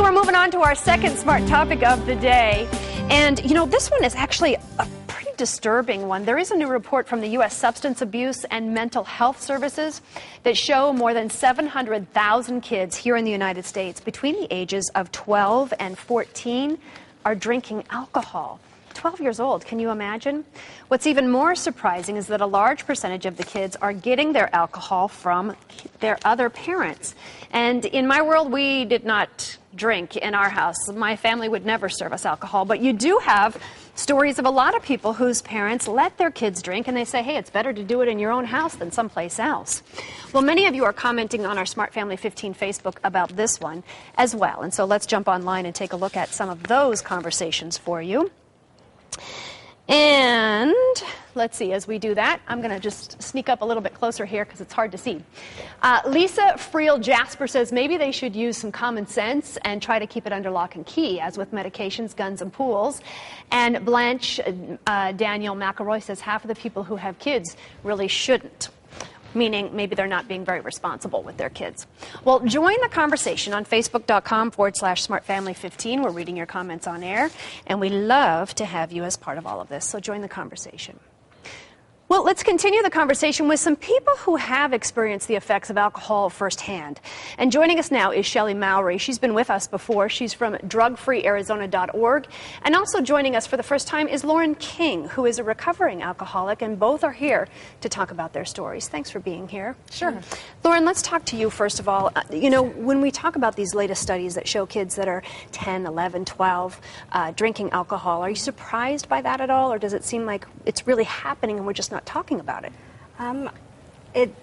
we're moving on to our second smart topic of the day. And, you know, this one is actually a pretty disturbing one. There is a new report from the U.S. Substance Abuse and Mental Health Services that show more than 700,000 kids here in the United States between the ages of 12 and 14 are drinking alcohol. 12 years old, can you imagine? What's even more surprising is that a large percentage of the kids are getting their alcohol from their other parents. And in my world, we did not drink in our house. My family would never serve us alcohol, but you do have stories of a lot of people whose parents let their kids drink, and they say, hey, it's better to do it in your own house than someplace else. Well, many of you are commenting on our Smart Family 15 Facebook about this one as well, and so let's jump online and take a look at some of those conversations for you. And let's see, as we do that, I'm going to just sneak up a little bit closer here because it's hard to see. Lisa Friel Jasper says maybe they should use some common sense and try to keep it under lock and key, as with medications, guns, and pools. And Blanche Daniel McElroy says half of the people who have kids really shouldn't, meaning maybe they're not being very responsible with their kids. Well, join the conversation on Facebook.com/SmartFamily15. We're reading your comments on air, and we love to have you as part of all of this, so join the conversation. Well, let's continue the conversation with some people who have experienced the effects of alcohol firsthand. And joining us now is Shelley Mowry. She's been with us before. She's from drugfreearizona.org. And also joining us for the first time is Lauren King, who is a recovering alcoholic, and both are here to talk about their stories. Thanks for being here. Sure. Lauren, let's talk to you first of all. You know, when we talk about these latest studies that show kids that are 10, 11, 12 drinking alcohol, are you surprised by that at all, or does it seem like it's really happening and we're just not talking about it? It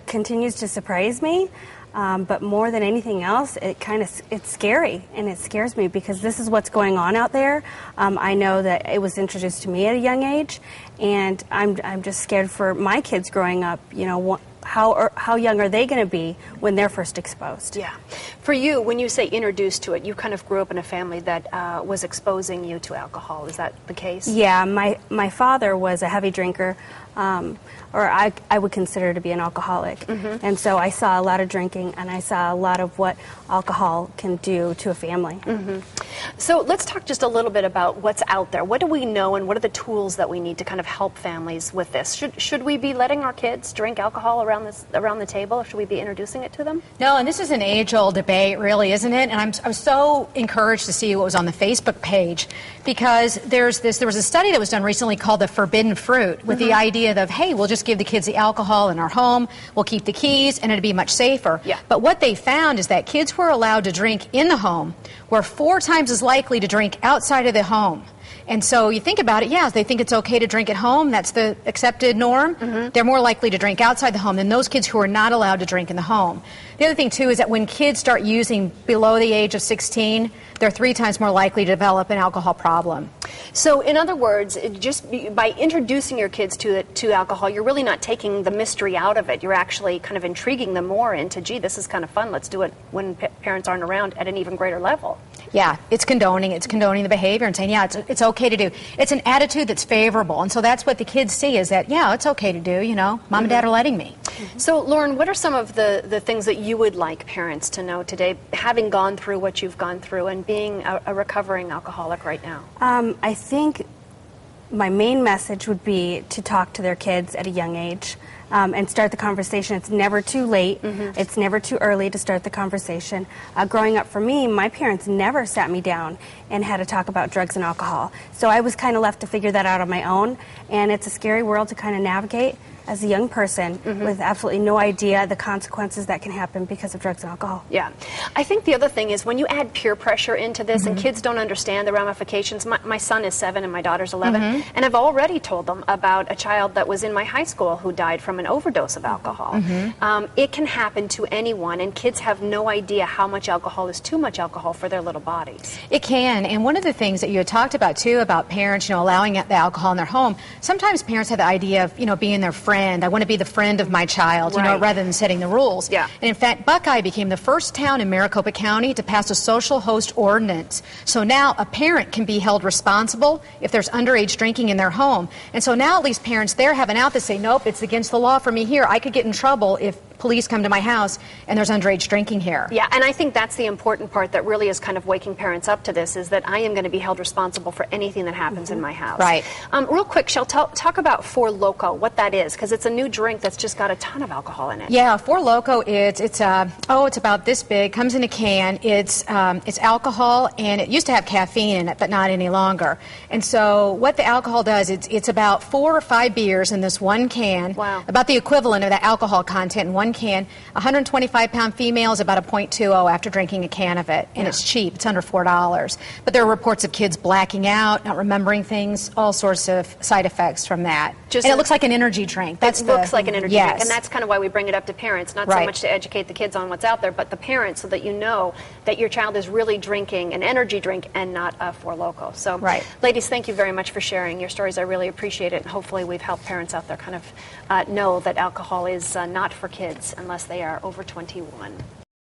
continues to surprise me, but more than anything else, it's scary, and it scares me because this is what's going on out there. I know that it was introduced to me at a young age, and I'm just scared for my kids growing up. You know, how young are they going to be when they're first exposed? Yeah. For you, when you say introduced to it, you kind of grew up in a family that was exposing you to alcohol. Is that the case? Yeah, my father was a heavy drinker, or I would consider to be an alcoholic. Mm-hmm. And so I saw a lot of drinking, and I saw a lot of what alcohol can do to a family. Mm-hmm. So let's talk just a little bit about what's out there. What do we know, and what are the tools that we need to kind of help families with this? Should we be letting our kids drink alcohol around the table, or should we be introducing it to them? No, and this is an age-old debate, really, isn't it? And I'm so encouraged to see what was on the Facebook page, because there was a study that was done recently called the Forbidden Fruit, with the idea of, hey, we'll just give the kids the alcohol in our home, we'll keep the keys, and it'll be much safer. Yeah. But what they found is that kids who are allowed to drink in the home were 4 times as likely to drink outside of the home. And so you think about it, yeah, they think it's okay to drink at home, that's the accepted norm. Mm-hmm. They're more likely to drink outside the home than those kids who are not allowed to drink in the home. The other thing, too, is that when kids start using below the age of 16, they're 3 times more likely to develop an alcohol problem. So, in other words, just by introducing your kids to alcohol, you're really not taking the mystery out of it. You're actually kind of intriguing them more into, gee, this is kind of fun. Let's do it when parents aren't around at an even greater level. Yeah, it's condoning the behavior and saying, yeah, it's okay to do. It's an attitude that's favorable. And so that's what the kids see, is that, yeah, it's okay to do, you know, mom and dad are letting me. Mm-hmm. So, Lauren, what are some of the things that you would like parents to know today, having gone through what you've gone through and being a recovering alcoholic right now? I think my main message would be to talk to their kids at a young age and start the conversation. It's never too late. Mm-hmm. It's never too early to start the conversation. Growing up for me, my parents never sat me down and had to talk about drugs and alcohol. So I was kind of left to figure that out on my own, and it's a scary world to kind of navigate as a young person with absolutely no idea the consequences that can happen because of drugs and alcohol. Yeah. I think the other thing is when you add peer pressure into this and kids don't understand the ramifications. My son is 7 and my daughter's 11, and I've already told them about a child that was in my high school who died from an overdose of alcohol. It can happen to anyone, and kids have no idea how much alcohol is too much alcohol for their little bodies. It can, and one of the things that you had talked about too, about parents, you know, allowing the alcohol in their home, sometimes parents have the idea of, you know, being their friend. I want to be the friend of my child, you know, rather than setting the rules. Yeah. And in fact, Buckeye became the first town in Maricopa County to pass a social host ordinance. So now a parent can be held responsible if there's underage drinking in their home. And so now at least parents there have an out that say, nope, it's against the law for me here. I could get in trouble if police come to my house and there's underage drinking here. Yeah, and I think that's the important part that really is kind of waking parents up to this, is that I am going to be held responsible for anything that happens in my house. Right. Real quick, Shell, talk about Four Loko, what that is, because it's a new drink that's just got a ton of alcohol in it. Yeah, Four Loko, it's about this big, comes in a can. It's alcohol, and it used to have caffeine in it, but not any longer. And so what the alcohol does, it's about 4 or 5 beers in this one can. Wow. About the equivalent of the alcohol content in one can. 125-pound female is about a 0.20 after drinking a can of it, and Yeah. it's cheap. It's under $4. But there are reports of kids blacking out, not remembering things, all sorts of side effects from that. And it looks like an energy drink. It looks like an energy drink, Yes. and that's kind of why we bring it up to parents, not so Right. much to educate the kids on what's out there, but the parents, so that you know that your child is really drinking an energy drink and not a Four Loko. So, Right. ladies, thank you very much for sharing your stories. I really appreciate it, and hopefully we've helped parents out there kind of know that alcohol is not for kids unless they are over 21.